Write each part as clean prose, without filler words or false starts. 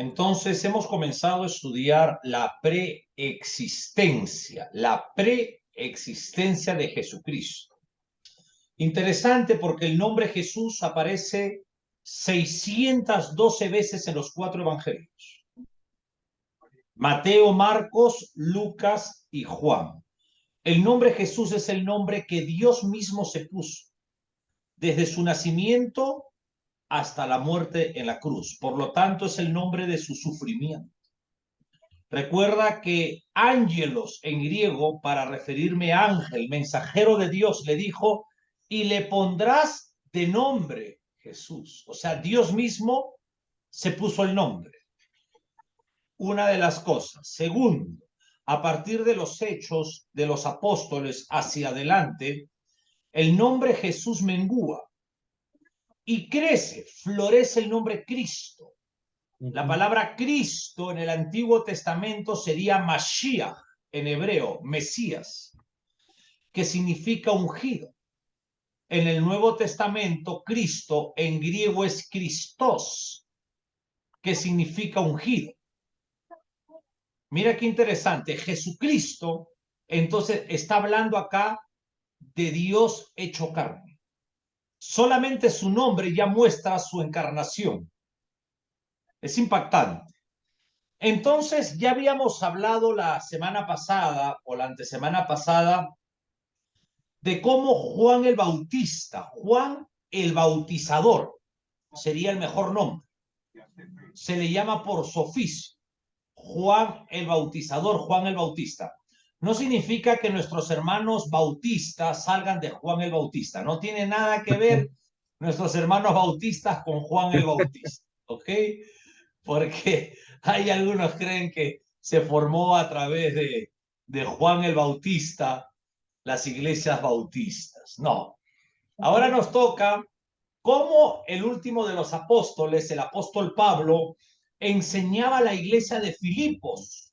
Entonces hemos comenzado a estudiar la preexistencia de Jesucristo. Interesante porque el nombre Jesús aparece 612 veces en los 4 evangelios. Mateo, Marcos, Lucas y Juan. El nombre Jesús es el nombre que Dios mismo se puso desde su nacimiento hasta la muerte en la cruz. Por lo tanto, es el nombre de su sufrimiento. Recuerda que ángelos en griego, para referirme a ángel, mensajero de Dios, le dijo, y le pondrás de nombre Jesús. O sea, Dios mismo se puso el nombre. Una de las cosas. Segundo, a partir de los hechos de los apóstoles hacia adelante, el nombre Jesús mengua y crece, florece el nombre Cristo. La palabra Cristo en el Antiguo Testamento sería Mashiach, en hebreo, Mesías, que significa ungido. En el Nuevo Testamento, Cristo en griego es Christos, que significa ungido. Mira qué interesante, Jesucristo, entonces está hablando acá de Dios hecho carne. Solamente su nombre ya muestra su encarnación. Es impactante. Entonces, ya habíamos hablado la semana pasada o la antesemana pasada de cómo Juan el Bautista, Juan el Bautizador, sería el mejor nombre. Se le llama por su oficio, Juan el Bautizador, Juan el Bautista. No significa que nuestros hermanos bautistas salgan de Juan el Bautista. No tiene nada que ver nuestros hermanos bautistas con Juan el Bautista, ¿ok? Porque hay algunos creen que se formó a través de Juan el Bautista las iglesias bautistas. No. Ahora nos toca cómo el último de los apóstoles, el apóstol Pablo, enseñaba a la iglesia de Filipos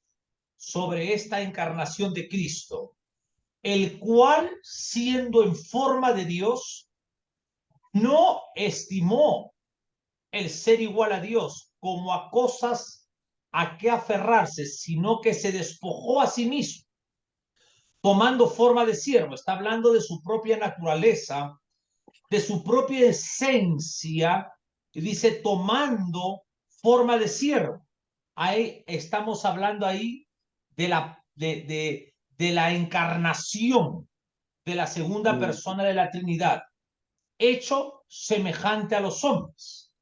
sobre esta encarnación de Cristo, el cual, siendo en forma de Dios, no estimó el ser igual a Dios como a cosas a que aferrarse, sino que se despojó a sí mismo, tomando forma de siervo. Está hablando de su propia naturaleza, de su propia esencia, y dice tomando forma de siervo. Ahí estamos hablando ahí de la encarnación de la segunda persona de la Trinidad, hecho semejante a los hombres.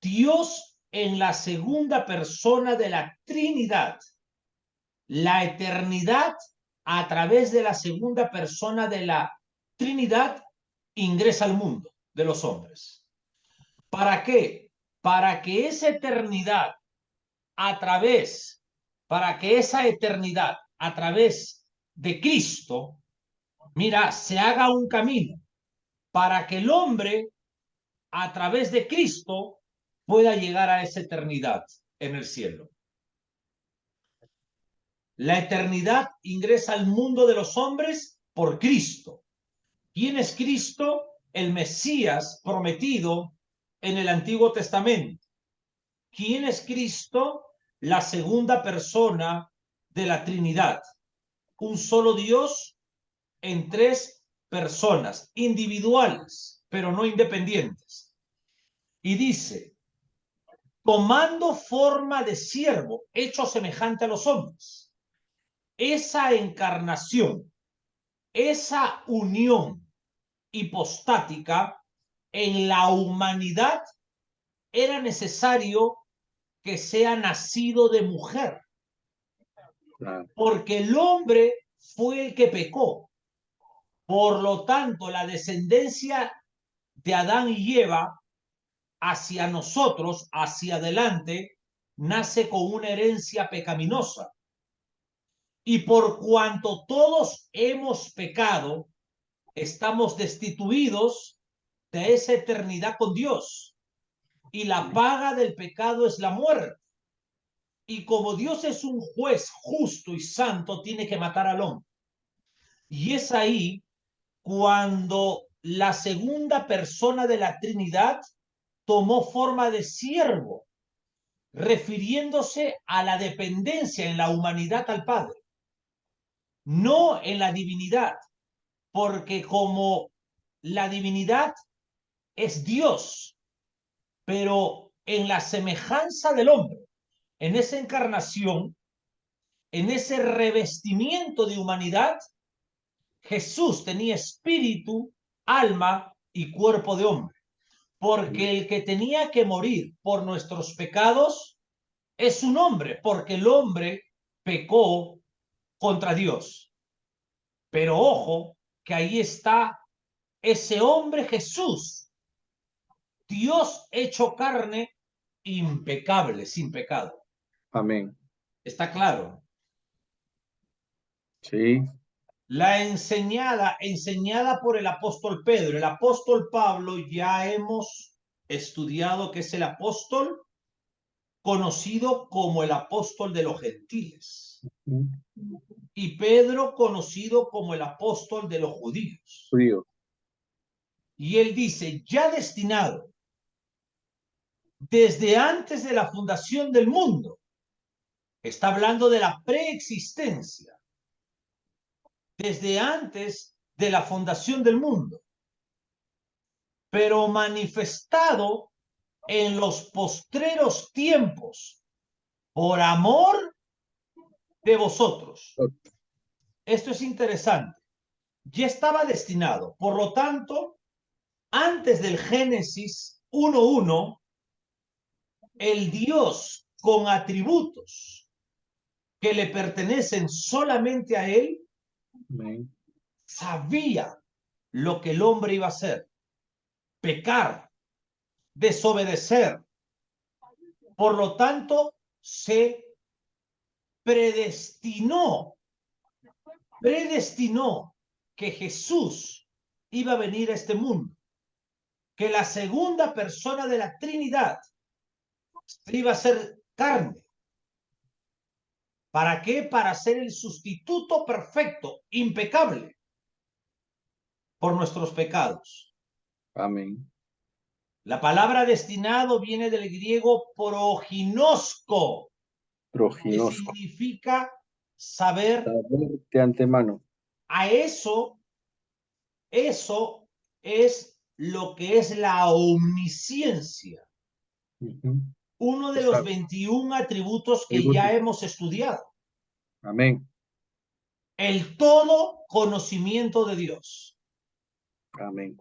Dios en la segunda persona de la Trinidad, la eternidad a través de la segunda persona de la Trinidad ingresa al mundo de los hombres. ¿Para qué? Para que esa eternidad para que esa eternidad a través de Cristo, mira, se haga un camino para que el hombre a través de Cristo pueda llegar a esa eternidad en el cielo. La eternidad ingresa al mundo de los hombres por Cristo. ¿Quién es Cristo? El Mesías prometido en el Antiguo Testamento. ¿Quién es Cristo? La segunda persona de la Trinidad. Un solo Dios en 3 personas, individuales, pero no independientes. Y dice, tomando forma de siervo, hecho semejante a los hombres. Esa encarnación, esa unión hipostática en la humanidad era necesario que sea nacido de mujer, porque el hombre fue el que pecó. Por lo tanto, la descendencia de Adán y Eva hacia nosotros, hacia adelante, nace con una herencia pecaminosa. Y por cuanto todos hemos pecado, estamos destituidos de esa eternidad con Dios. Y la paga del pecado es la muerte. Y como Dios es un juez justo y santo, tiene que matar al hombre. Y es ahí cuando la segunda persona de la Trinidad tomó forma de siervo. refiriéndose a la dependencia en la humanidad al Padre, no en la divinidad, porque como la divinidad es Dios, pero en la semejanza del hombre, en esa encarnación, en ese revestimiento de humanidad, Jesús tenía espíritu, alma y cuerpo de hombre, porque el que tenía que morir por nuestros pecados es un hombre, porque el hombre pecó contra Dios. Pero ojo, que ahí está ese hombre Jesús, Dios hecho carne, impecable, sin pecado. Amén. ¿Está claro? Sí. La enseñada por el apóstol Pedro. El apóstol Pablo ya hemos estudiado que es el apóstol conocido como el apóstol de los gentiles. Y Pedro conocido como el apóstol de los judíos. Frío. Y él dice, ya destinado desde antes de la fundación del mundo. Está hablando de la preexistencia. Desde antes de la fundación del mundo. Pero manifestado en los postreros tiempos por amor de vosotros. Esto es interesante. Ya estaba destinado. Por lo tanto, antes del Génesis 1:1, el Dios con atributos que le pertenecen solamente a él, Amén. sabía lo que el hombre iba a hacer. Pecar, desobedecer. Por lo tanto, se predestinó que Jesús iba a venir a este mundo, que la segunda persona de la Trinidad iba a ser carne. ¿Para qué? Para ser el sustituto perfecto, impecable, por nuestros pecados. Amén. La palabra destinado viene del griego proginosko, que Proginosco. significa saber. Saber de antemano. A eso es lo que es la omnisciencia. Uno de los 21 atributos que ya hemos estudiado. Amén. El todo conocimiento de Dios. Amén.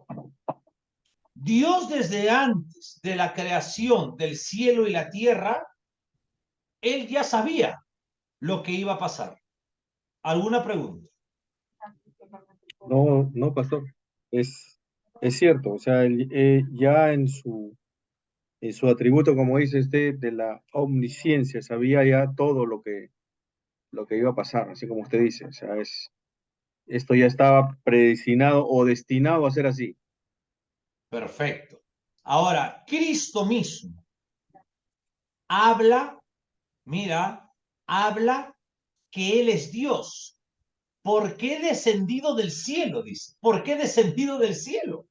Dios desde antes de la creación del cielo y la tierra, él ya sabía lo que iba a pasar. ¿Alguna pregunta? No, no, pastor. Es cierto. O sea, ya en su atributo, como dice usted, de la omnisciencia, sabía ya todo lo que iba a pasar, así como usted dice. O sea, esto ya estaba predestinado o destinado a ser así. Perfecto. Ahora, Cristo mismo habla, mira, habla que Él es Dios. ¿Por qué descendido del cielo? Dice. ¿Por qué descendido del cielo?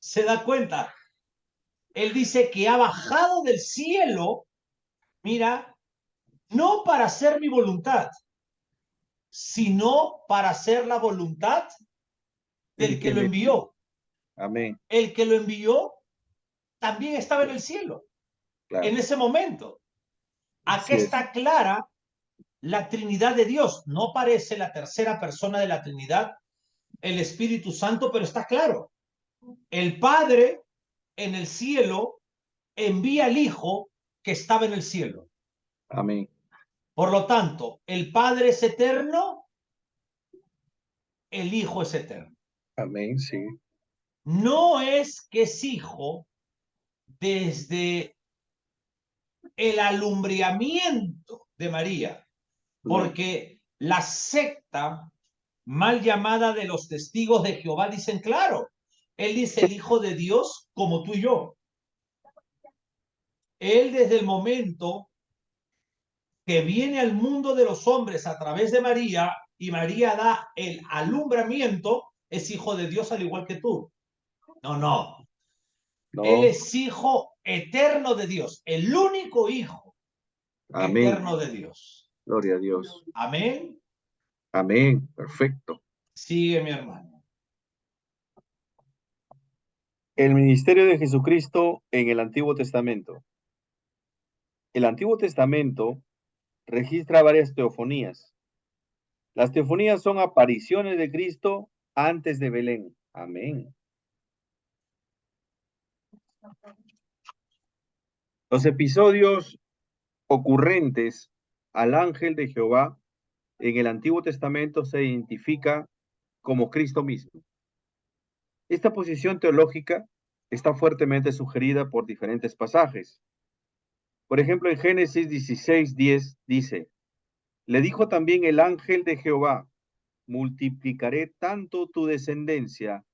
¿Se da cuenta? Él dice que ha bajado del cielo, mira, no para hacer mi voluntad, sino para hacer la voluntad del El que que lo me... envió. Amén. El que lo envió también estaba en el cielo, en Claro. ese momento. Acá Así es. está clara la Trinidad de Dios. No parece la tercera persona de la Trinidad, el Espíritu Santo, pero está claro. El Padre en el cielo envía al Hijo que estaba en el cielo. Amén. Por lo tanto, el Padre es eterno, el Hijo es eterno. Amén, sí. No es que es Hijo desde el alumbramiento de María, No, porque la secta mal llamada de los testigos de Jehová dicen, claro, él dice el Hijo de Dios como tú y yo. Él desde el momento que viene al mundo de los hombres a través de María y María da el alumbramiento, es hijo de Dios al igual que tú. No, no. Él no. es hijo eterno de Dios, el único hijo Amén. eterno de Dios. Gloria a Dios. Amén. Amén. Perfecto. Sigue, mi hermano. El ministerio de Jesucristo en el Antiguo Testamento. El Antiguo Testamento registra varias teofonías. Las teofonías son apariciones de Cristo antes de Belén. Amén. Los episodios ocurrentes al ángel de Jehová en el Antiguo Testamento se identifica como Cristo mismo. Esta posición teológica está fuertemente sugerida por diferentes pasajes. Por ejemplo, en Génesis 16:10 dice, le dijo también el ángel de Jehová, multiplicaré tanto tu descendencia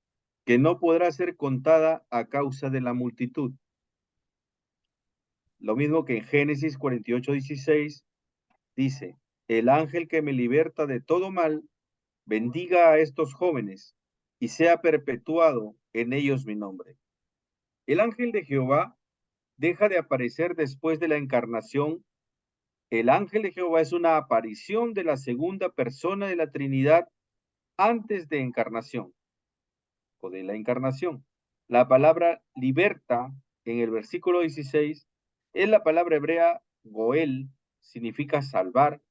que no podrá ser contada a causa de la multitud. Lo mismo que en Génesis 48:16 dice, el ángel que me liberta de todo mal, bendiga a estos jóvenes y sea perpetuado en ellos mi nombre. El ángel de Jehová deja de aparecer después de la encarnación. El ángel de Jehová es una aparición de la segunda persona de la Trinidad antes de encarnación o de la encarnación. La palabra liberta en el versículo 16 es la palabra hebrea goel, significa salvar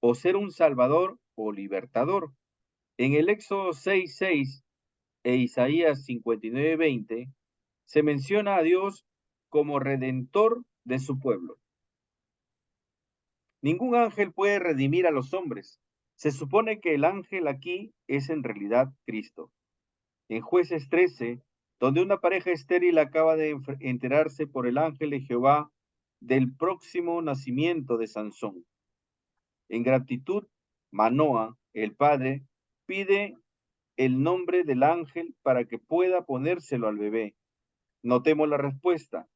o ser un salvador o libertador. En el Éxodo 6:6 e Isaías 59:20 se menciona a Dios como redentor de su pueblo. Ningún ángel puede redimir a los hombres. Se supone que el ángel aquí es en realidad Cristo. En Jueces 13, donde una pareja estéril acaba de enterarse por el ángel de Jehová del próximo nacimiento de Sansón. En gratitud, Manoa, el padre, pide el nombre del ángel para que pueda ponérselo al bebé. Notemos la respuesta.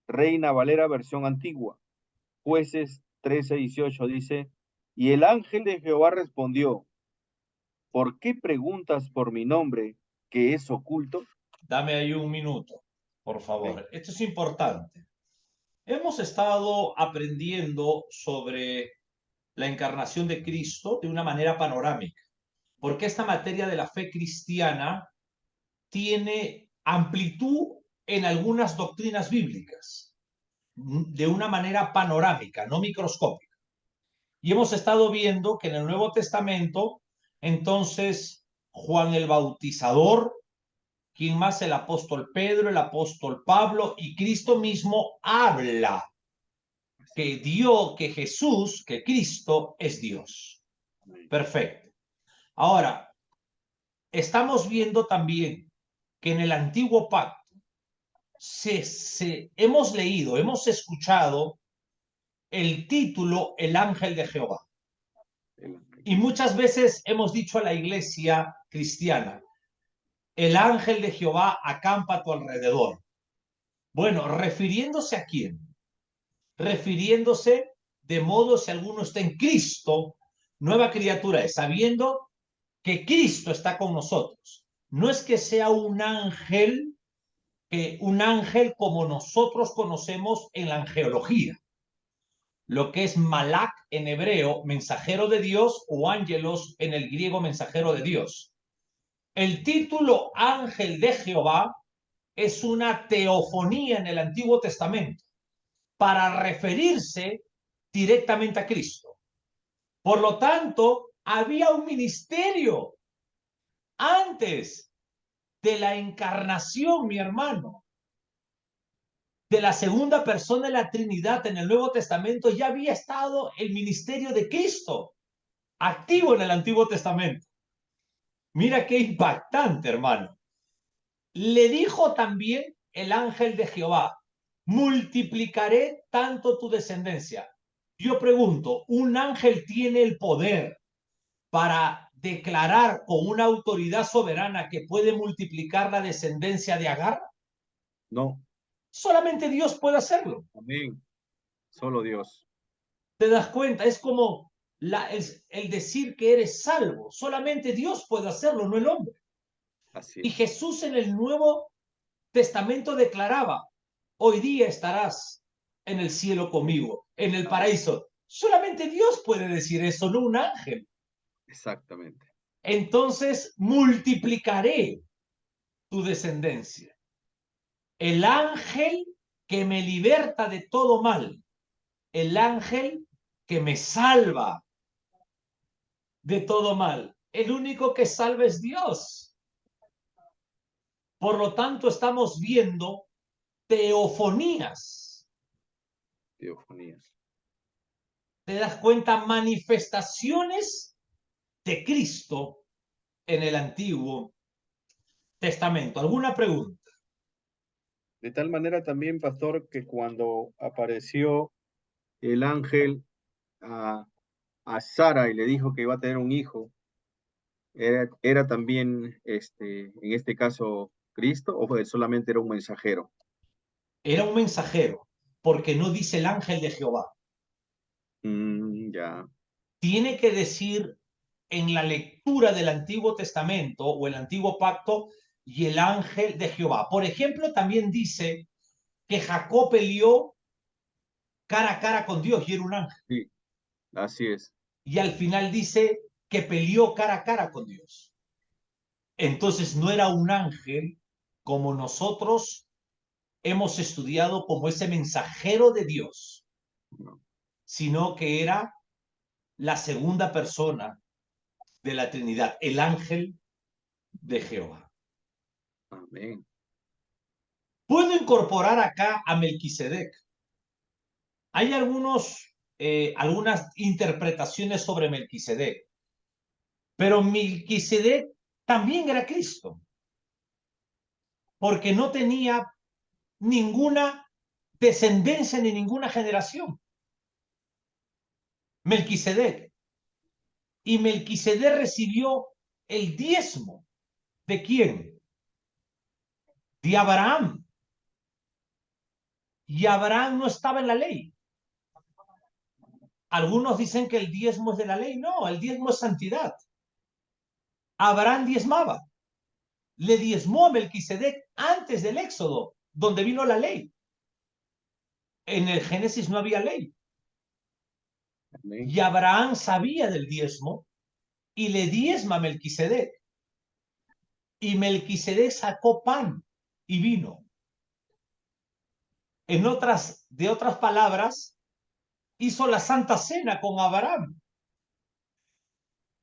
Reina Valera versión antigua. Jueces 13:18 dice, y el ángel de Jehová respondió, ¿por qué preguntas por mi nombre que es oculto? Dame ahí un minuto, por favor. Esto es importante. Hemos estado aprendiendo sobre la encarnación de Cristo de una manera panorámica, porque esta materia de la fe cristiana tiene amplitud en algunas doctrinas bíblicas, de una manera panorámica, no microscópica. Y hemos estado viendo que en el Nuevo Testamento, entonces, Juan el Bautizador, quien más el apóstol Pedro, el apóstol Pablo y Cristo mismo habla que Dios, que Jesús, que Cristo es Dios. Perfecto. Ahora, estamos viendo también que en el antiguo pacto hemos leído, hemos escuchado el título El ángel de Jehová. Y muchas veces hemos dicho a la iglesia cristiana, el ángel de Jehová acampa a tu alrededor. Bueno, ¿refiriéndose a quién? Refiriéndose de modo si alguno está en Cristo, nueva criatura es, sabiendo que Cristo está con nosotros. No es que sea un ángel como nosotros conocemos en la angelología, lo que es malak en hebreo, mensajero de Dios, o ángelos en el griego, mensajero de Dios. El título ángel de Jehová es una teofonía en el Antiguo Testamento para referirse directamente a Cristo. Por lo tanto, había un ministerio antes de la encarnación, mi hermano, de la segunda persona de la Trinidad en el Nuevo Testamento. Ya había estado el ministerio de Cristo activo en el Antiguo Testamento. Mira qué impactante, hermano. Le dijo también el ángel de Jehová, multiplicaré tanto tu descendencia. Yo pregunto, ¿un ángel tiene el poder para declarar con una autoridad soberana que puede multiplicar la descendencia de Agar? No. Solamente Dios puede hacerlo. Amén. Solo Dios. ¿Te das cuenta? Es como el decir que eres salvo. Solamente Dios puede hacerlo, no el hombre. Así Y es. Jesús en el Nuevo Testamento declaraba, hoy día estarás en el cielo conmigo, en el paraíso. Solamente Dios puede decir eso, no un ángel. Exactamente. Entonces multiplicaré tu descendencia. El ángel que me liberta de todo mal, el ángel que me salva de todo mal. El único que salva es Dios. Por lo tanto, estamos viendo teofonías. Teofonías. ¿Te das cuenta? Manifestaciones de Cristo en el Antiguo Testamento. ¿Alguna pregunta? De tal manera también, pastor, que cuando apareció el ángel a, a Sara y le dijo que iba a tener un hijo, era también, en este caso, Cristo, o solamente era un mensajero. Era un mensajero, porque no dice el ángel de Jehová. Ya, Tiene que decir en la lectura del Antiguo Testamento o el Antiguo Pacto y el ángel de Jehová. Por ejemplo, también dice que Jacob peleó cara a cara con Dios y era un ángel. sí, así es. Y al final dice que peleó cara a cara con Dios. Entonces no era un ángel como nosotros hemos estudiado como ese mensajero de Dios, No, sino que era la segunda persona de la Trinidad, el ángel de Jehová. amén. Puedo incorporar acá a Melquisedec. Hay algunas interpretaciones sobre Melquisedec, pero Melquisedec también era Cristo, porque no tenía ninguna descendencia ni ninguna generación. Melquisedec. Y Melquisedec recibió el diezmo. ¿De quién? De Abraham. Y Abraham no estaba en la ley. Algunos dicen que el diezmo es de la ley. No, el diezmo es santidad. Abraham diezmaba. Le diezmó a Melquisedec antes del Éxodo, donde vino la ley. En el Génesis no había ley. Amén. Y Abraham sabía del diezmo y le diezma a Melquisedec. Y Melquisedec sacó pan y vino. De otras palabras, hizo la Santa Cena con Abraham.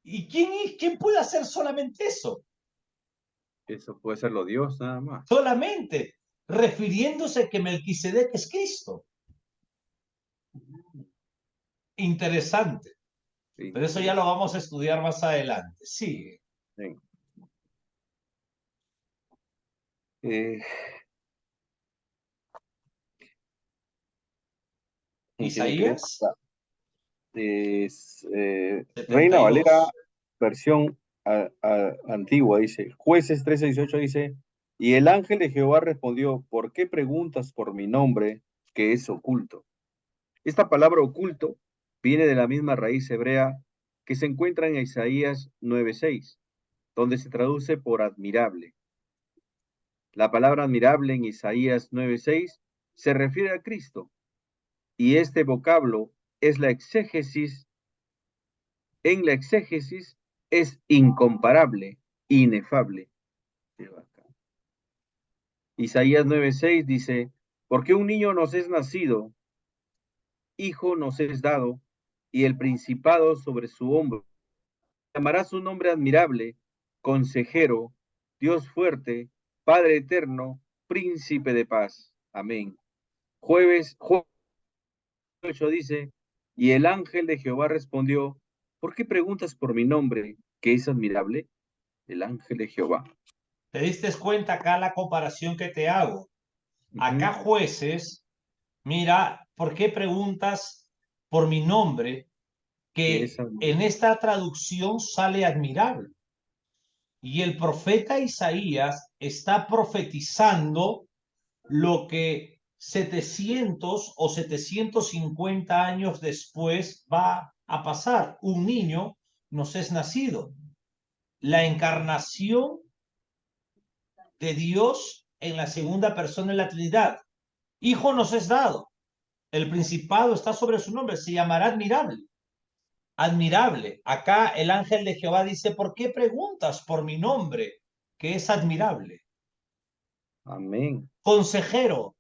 ¿Y quién puede hacer solamente eso? Eso puede serlo Dios nada más. Solamente refiriéndose que Melquisedec es Cristo. Interesante. Pero eso ya lo Interesante. vamos a estudiar más adelante. Sigue. Bien. Eh, ¿Qué queremos? Isaías Reina Valera, 72. versión antigua, dice, Jueces 13:18 dice, y el ángel de Jehová respondió, ¿por qué preguntas por mi nombre que es oculto? Esta palabra oculto viene de la misma raíz hebrea que se encuentra en Isaías 9:6, donde se traduce por admirable. La palabra admirable en Isaías 9:6 se refiere a Cristo, y este vocablo es en la exégesis es incomparable, inefable. Isaías 9:6 dice, porque un niño nos es nacido, hijo nos es dado, y el principado sobre su hombro. Llamará su nombre admirable, consejero, Dios fuerte, Padre eterno, príncipe de paz. Amén. Jueves 8 dice, y el ángel de Jehová respondió, ¿por qué preguntas por mi nombre, que es admirable? El ángel de Jehová. ¿Te diste cuenta acá la comparación que te hago? Acá Ujú. jueces, mira, ¿por qué preguntas por mi nombre? Que es Que en admirable. esta traducción sale admirable. Y el profeta Isaías está profetizando lo que 700 o 750 años después va a pasar. Un niño nos es nacido. La encarnación de Dios en la segunda persona de la Trinidad. Hijo nos es dado. El principado está sobre su nombre, se llamará admirable. Admirable. Acá el ángel de Jehová dice, ¿por qué preguntas por mi nombre, que es admirable? Amén. Consejero,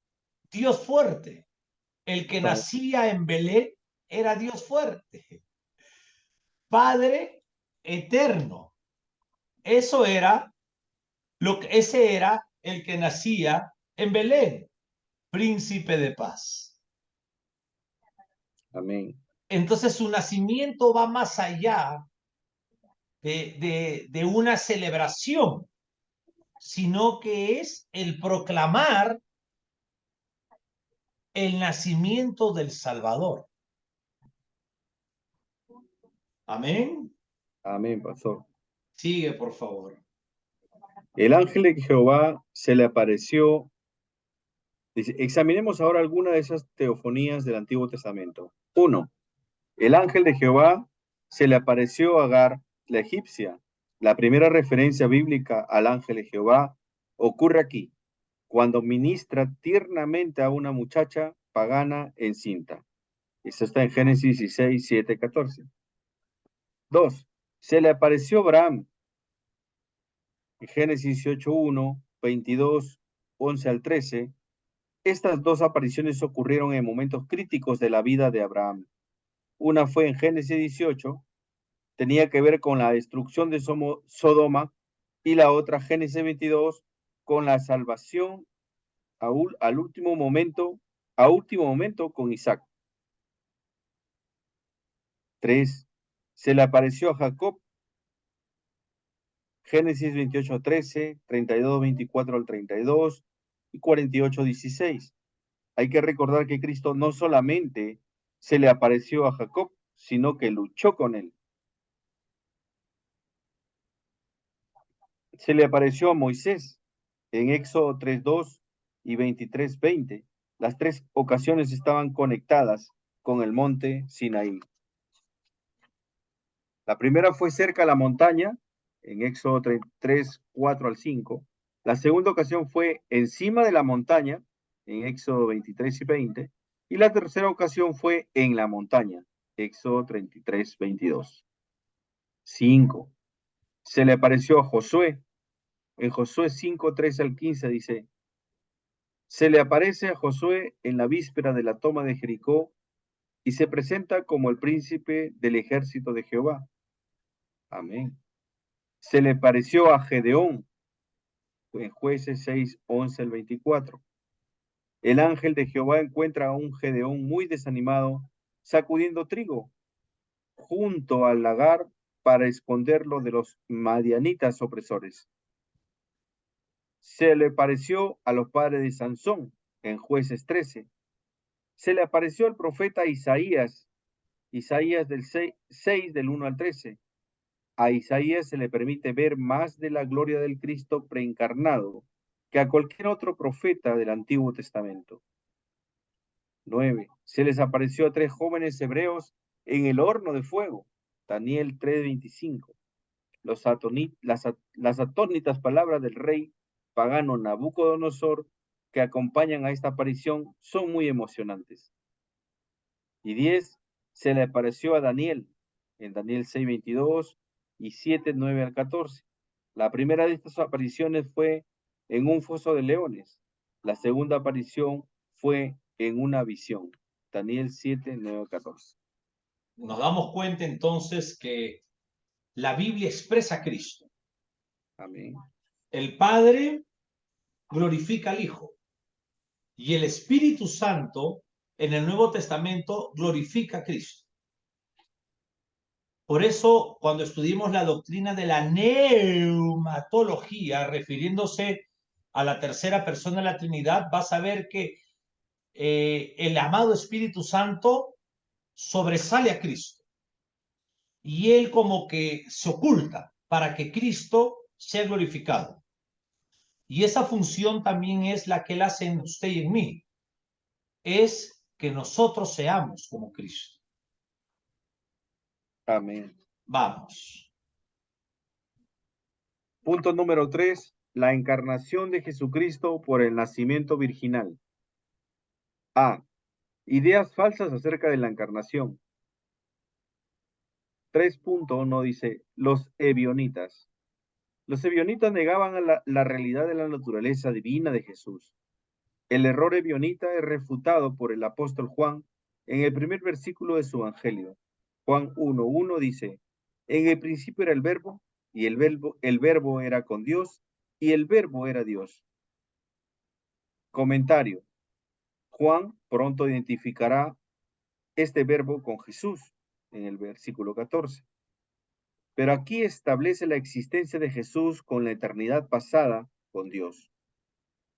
Dios fuerte. El que Ah, nacía en Belén era Dios fuerte. Padre eterno. Eso era ese era el que nacía en Belén, príncipe de paz. amén. Entonces su nacimiento va más allá de una celebración, sino que es el proclamar el nacimiento del Salvador. Amén. Amén, pastor. Sigue, por favor. El ángel de Jehová se le apareció. Dice, examinemos ahora alguna de esas teofonías del Antiguo Testamento. 1. El ángel de Jehová se le apareció a Agar, la egipcia. La primera referencia bíblica al ángel de Jehová ocurre aquí, cuando ministra tiernamente a una muchacha pagana encinta. Esto está en Génesis 16, 7, 14. 2. Se le apareció a Abraham en Génesis 18, 1, 22, 11 al 13. Estas dos apariciones ocurrieron en momentos críticos de la vida de Abraham. Una fue en Génesis 18, tenía que ver con la destrucción de Sodoma, y la otra, Génesis 22, con la salvación al último momento con Isaac. 3. Se le apareció a Jacob, Génesis 28, 13, 32, 24 al 32 y 48, 16. Hay que recordar que Cristo no solamente se le apareció a Jacob, sino que luchó con él. Se le apareció a Moisés en Éxodo 3:2 y 23:20. Las tres ocasiones estaban conectadas con el monte Sinaí. La primera fue cerca a la montaña, en Éxodo 3:4 al 5. La segunda ocasión fue encima de la montaña, en Éxodo 23 y 20. Y la tercera ocasión fue en la montaña, Éxodo 33, 22. 5. Se le apareció a Josué. En Josué 5, 13 al 15 dice, se le aparece a Josué en la víspera de la toma de Jericó y se presenta como el príncipe del ejército de Jehová. Amén. Se le pareció a Gedeón en Jueces 6, 11 al 24. El ángel de Jehová encuentra a un Gedeón muy desanimado, sacudiendo trigo junto al lagar para esconderlo de los madianitas opresores. Se le pareció a los padres de Sansón en Jueces 13. Se le apareció al profeta Isaías del 6 del 1 al 13. A Isaías se le permite ver más de la gloria del Cristo preencarnado que a cualquier otro profeta del Antiguo Testamento. 9. Se les apareció a tres jóvenes hebreos en el horno de fuego. Daniel 3:25. Las atónitas palabras del rey pagano Nabucodonosor que acompañan a esta aparición son muy emocionantes. Y 10. Se le apareció a Daniel en Daniel 6:22 y 7:9 al 14. La primera de estas apariciones fue en un foso de leones. La segunda aparición fue en una visión. Daniel 7:9 al 14. Nos damos cuenta entonces que la Biblia expresa a Cristo. Amén. El Padre glorifica al Hijo y el Espíritu Santo en el Nuevo Testamento glorifica a Cristo. Por eso, cuando estudiemos la doctrina de la neumatología, refiriéndose a la tercera persona de la Trinidad, vas a ver que el amado Espíritu Santo sobresale a Cristo y él como que se oculta para que Cristo sea glorificado. Y esa función también es la que él hace en usted y en mí, es que nosotros seamos como Cristo. Amén. Vamos. Punto número 3. La encarnación de Jesucristo por el nacimiento virginal. A. Ideas falsas acerca de la encarnación. 3.1 dice, los ebionitas. Los ebionitas negaban a la realidad de la naturaleza divina de Jesús. El error ebionita es refutado por el apóstol Juan en el primer versículo de su evangelio. Juan 1:1 dice, en el principio era el verbo, y el verbo era con Dios, y el verbo era Dios. Comentario. Juan pronto identificará este verbo con Jesús en el versículo 14. Pero aquí establece la existencia de Jesús con la eternidad pasada con Dios.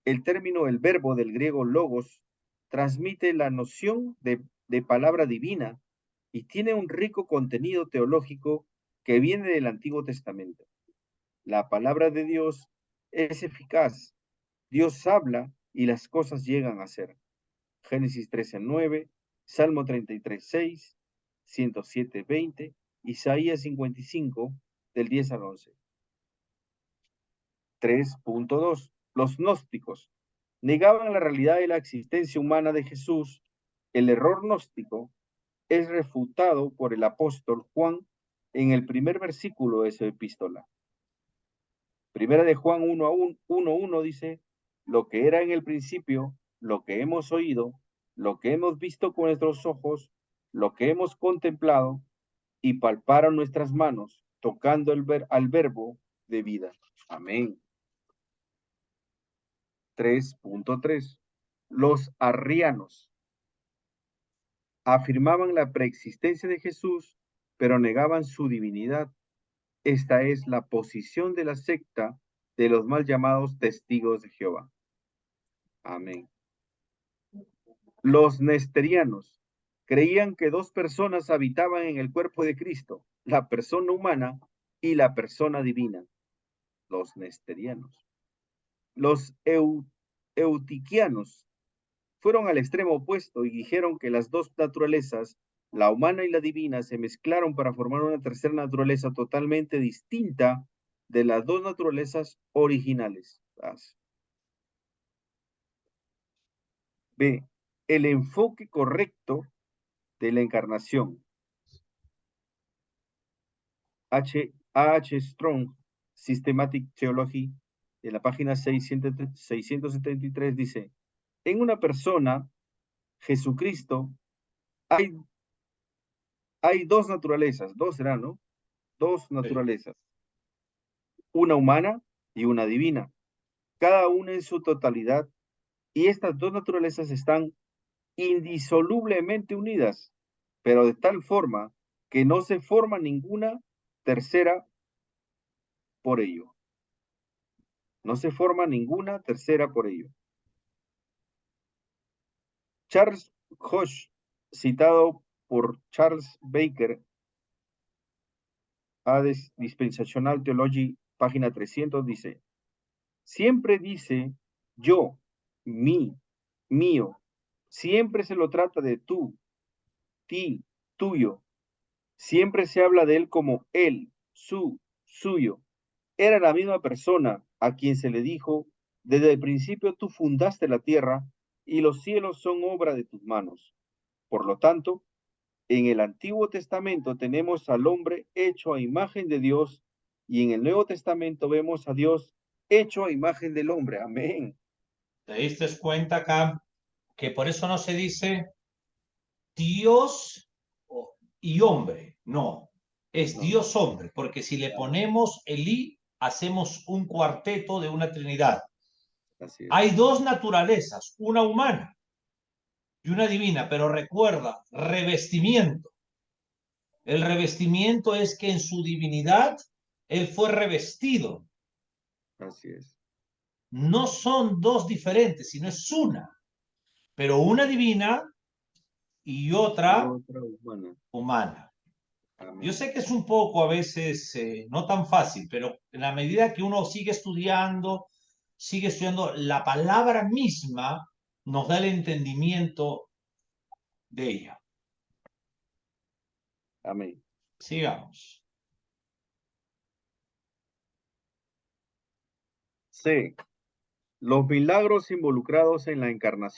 El término, el verbo del griego logos, transmite la noción de palabra divina y tiene un rico contenido teológico que viene del Antiguo Testamento. La palabra de Dios es eficaz. Dios habla y las cosas llegan a ser. Génesis 13:9, Salmo 33:6, 107:20, Isaías 55, del 10 al 11. 3.2. Los gnósticos negaban la realidad de la existencia humana de Jesús. El error gnóstico es refutado por el apóstol Juan en el primer versículo de su epístola. Primera de Juan 1:1 dice, lo que era en el principio, lo que hemos oído, lo que hemos visto con nuestros ojos, lo que hemos contemplado y palparon nuestras manos, tocando al verbo de vida. Amén. 3.3. Los arrianos afirmaban la preexistencia de Jesús, pero negaban su divinidad. Esta es la posición de la secta de los mal llamados testigos de Jehová. Amén. Los nesterianos creían que dos personas habitaban en el cuerpo de Cristo, la persona humana y la persona divina. Los nesterianos. Los eutiquianos fueron al extremo opuesto y dijeron que las dos naturalezas, la humana y la divina, se mezclaron para formar una tercera naturaleza totalmente distinta de las dos naturalezas originales. B. El enfoque correcto de la encarnación. H. Strong, Systematic Theology, en la página 673 dice, en una persona, Jesucristo, hay dos naturalezas, dos serán, ¿no? Dos naturalezas, una humana y una divina, cada una en su totalidad, y estas dos naturalezas están indisolublemente unidas, pero de tal forma que no se forma ninguna tercera por ello. No se forma ninguna tercera por ello. Charles Hodge, citado por Charles Baker, a Dispensational Theology, página 300, dice, siempre dice yo, mí, mío, siempre se lo trata de tú, ti, tuyo, siempre se habla de él como él, su, suyo. Era la misma persona a quien se le dijo, desde el principio tú fundaste la tierra y los cielos son obra de tus manos. Por lo tanto, en el Antiguo Testamento tenemos al hombre hecho a imagen de Dios y en el Nuevo Testamento vemos a Dios hecho a imagen del hombre. Amén. ¿Te diste cuenta acá que por eso no se dice Dios y hombre? No, es No, Dios hombre, porque si le ponemos el I, hacemos un cuarteto de una trinidad. así es. Hay dos naturalezas, una humana y una divina, pero recuerda, revestimiento. El revestimiento es que en su divinidad él fue revestido. Así es. No son dos diferentes, sino es una, pero una divina y Y otra otra humana. humana. Yo Amén. sé que es un poco a veces no tan fácil, pero en la medida que uno sigue estudiando, la palabra misma nos da el entendimiento de ella. Amén. Sigamos. C. Los milagros involucrados en la encarnación.